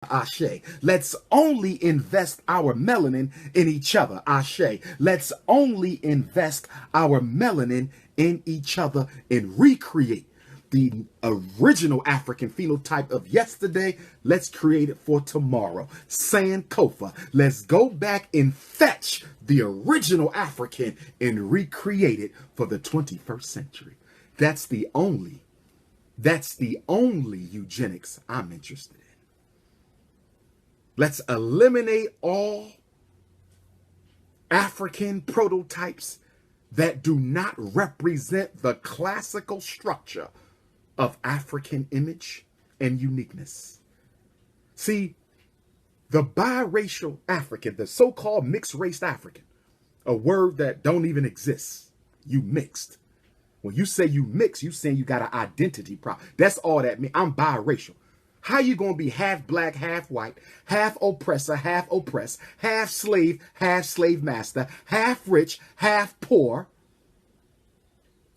Ashe. Let's only invest our melanin in each other. Ashe. Let's only invest our melanin in each other and recreate the original African phenotype of yesterday. Let's create it for tomorrow. Sankofa. Let's go back and fetch the original African and recreate it for the 21st century. That's the only eugenics I'm interested in. Let's eliminate all African prototypes that do not represent the classical structure of African image and uniqueness. See, the biracial African, the so-called mixed-race African, a word that don't even exist. You mixed. When you say you mix, you saying you got an identity problem. That's all that means. I'm biracial. How you going to be half black, half white, half oppressor, half oppressed, half slave master, half rich, half poor,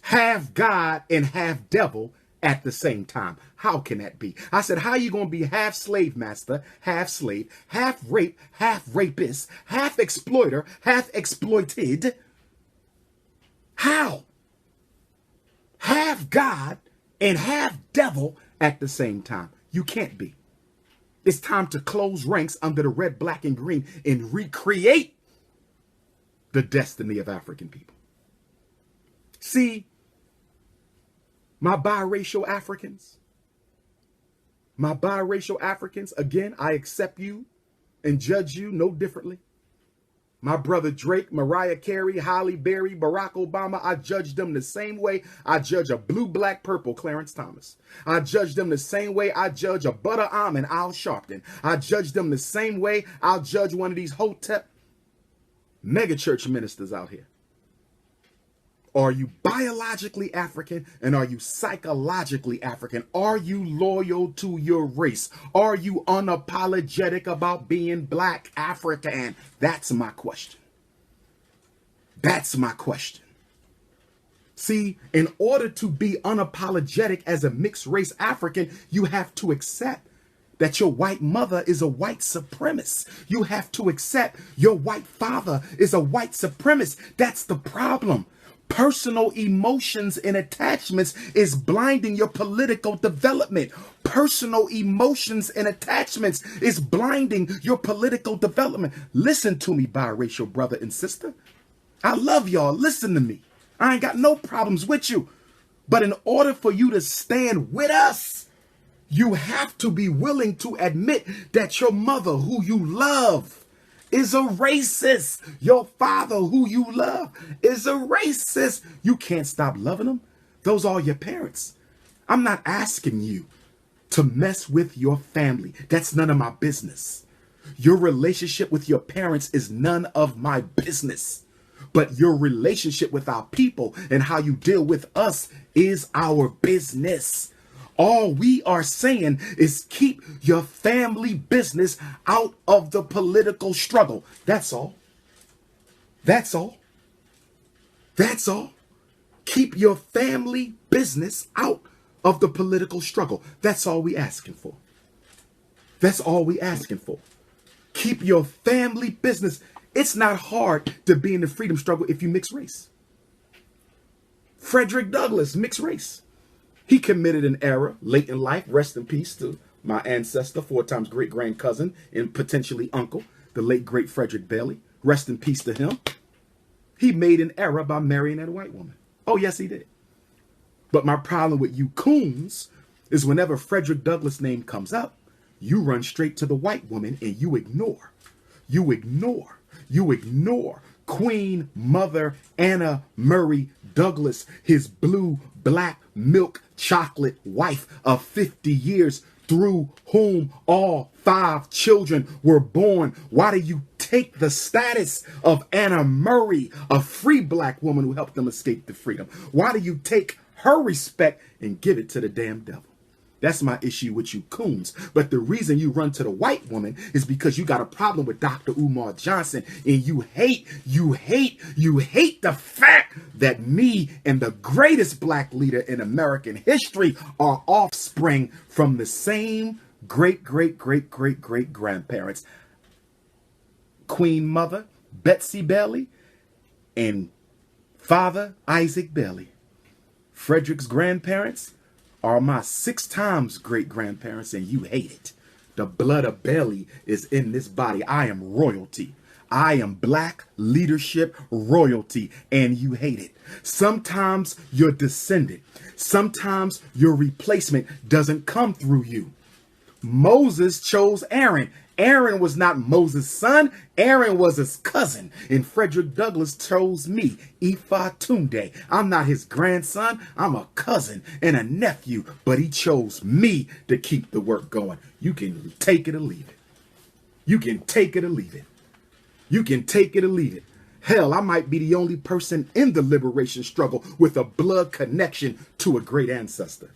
half God and half devil at the same time? How can that be? I said, how you going to be half slave master, half slave, half rape, half rapist, half exploiter, half exploited? How? Half God and half devil at the same time. You can't be. It's time to close ranks under the red, black, and green and recreate the destiny of African people. See, my biracial Africans, again, I accept you and judge you no differently. My brother Drake, Mariah, Carey, Halle, Berry, Barack Obama, I judge them the same way I judge a blue, black, purple Clarence Thomas. I judge them the same way I judge a Butter Almond Al Sharpton. I judge them the same way I'll judge one of these Hotep megachurch ministers out here. Are you biologically African and are you psychologically African? Are you loyal to your race? Are you unapologetic about being black African? That's my question. That's my question. See, in order to be unapologetic as a mixed race African, you have to accept that your white mother is a white supremacist. You have to accept your white father is a white supremacist. That's the problem. Personal emotions and attachments is blinding your political development. Personal emotions and attachments is blinding your political development. Listen to me, biracial brother and sister. I love y'all. Listen to me. I ain't got no problems with you. But in order for you to stand with us, you have to be willing to admit that your mother, who you love, is a racist. Your father, who you love, is a racist. You can't stop loving them. Those are your parents. I'm not asking you to mess with your family. That's none of my business. Your relationship with your parents is none of my business. But your relationship with our people and how you deal with us is our business. All we are saying is keep your family business out of the political struggle. That's all. That's all. That's all. Keep your family business out of the political struggle. That's all we asking for. That's all we asking for. Keep your family business. It's not hard to be in the freedom struggle if you mix race. Frederick Douglass, mixed race. He committed an error late in life. Rest in peace to my ancestor, 4 times great-grand cousin and potentially uncle, the late great Frederick Bailey. Rest in peace to him. He made an error by marrying that white woman. Oh, yes, he did. But my problem with you coons is whenever Frederick Douglass' name comes up, you run straight to the white woman and you ignore Queen Mother Anna Murray Douglass, his blue, black, milk, chocolate wife of 50 years, through whom all 5 children were born. Why do you take the status of Anna Murray, a free black woman who helped them escape to freedom? Why do you take her respect and give it to the damn devil? That's my issue with you coons. But the reason you run to the white woman is because you got a problem with Dr. Umar Johnson, and you hate the fact that me and the greatest black leader in American history are offspring from the same great-great-great-great-great-grandparents. Queen Mother Betsy Bailey and Father Isaac Bailey. Frederick's grandparents are my 6 times great-grandparents, and you hate it. The blood of Bailey is in this body. I am royalty. I am black leadership royalty, and you hate it. Sometimes your descendant, sometimes your replacement doesn't come through you. Moses chose Aaron. Aaron was not Moses' son. Aaron was his cousin. And Frederick Douglass chose me, Ifa Tunde. I'm not his grandson. I'm a cousin and a nephew, but he chose me to keep the work going. You can take it or leave it. You can take it or leave it. You can take it or leave it. Hell, I might be the only person in the liberation struggle with a blood connection to a great ancestor.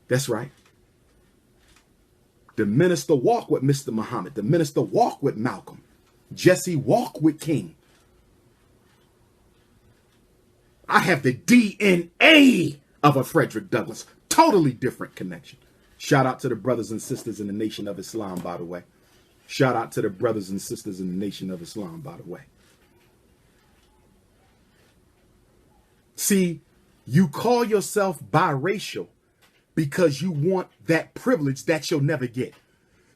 That's right. The minister walked with Mr. Muhammad. The minister walked with Malcolm. Jesse walked with King. I have the DNA of a Frederick Douglass. Totally different connection. Shout out to the brothers and sisters in the Nation of Islam, by the way. Shout out to the brothers and sisters in the Nation of Islam, by the way. See, you call yourself biracial because you want that privilege that you'll never get.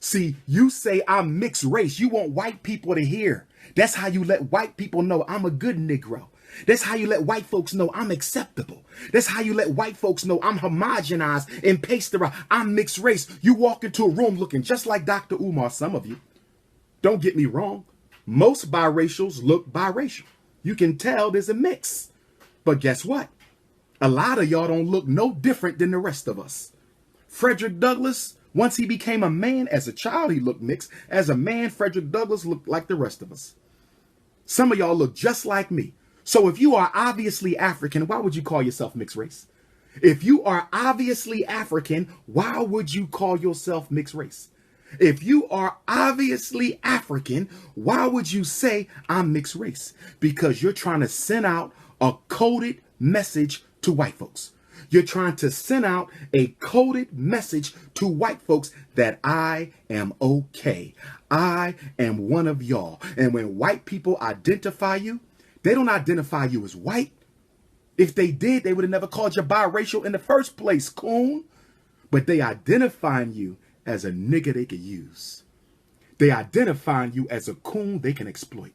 See, you say I'm mixed race. You want white people to hear. That's how you let white people know I'm a good Negro. That's how you let white folks know I'm acceptable. That's how you let white folks know I'm homogenized and pasteurized. I'm mixed race. You walk into a room looking just like Dr. Umar, some of you. Don't get me wrong. Most biracials look biracial. You can tell there's a mix. But guess what? A lot of y'all don't look no different than the rest of us. Frederick Douglass, once he became a man, as a child, he looked mixed. As a man, Frederick Douglass looked like the rest of us. Some of y'all look just like me. So if you are obviously African, why would you call yourself mixed race? If you are obviously African, why would you call yourself mixed race? If you are obviously African, why would you say I'm mixed race? Because you're trying to send out a coded message to white folks. You're trying to send out a coded message to white folks that I am okay. I am one of y'all. And when white people identify you, they don't identify you as white. If they did, they would have never called you biracial in the first place, coon. But they identifying you as a nigga they could use. They identifying you as a coon they can exploit.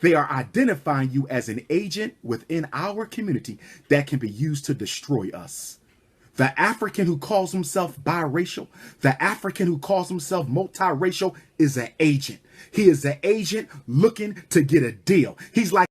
They are identifying you as an agent within our community that can be used to destroy us. The African who calls himself biracial, the African who calls himself multiracial is an agent. He is an agent looking to get a deal. He's like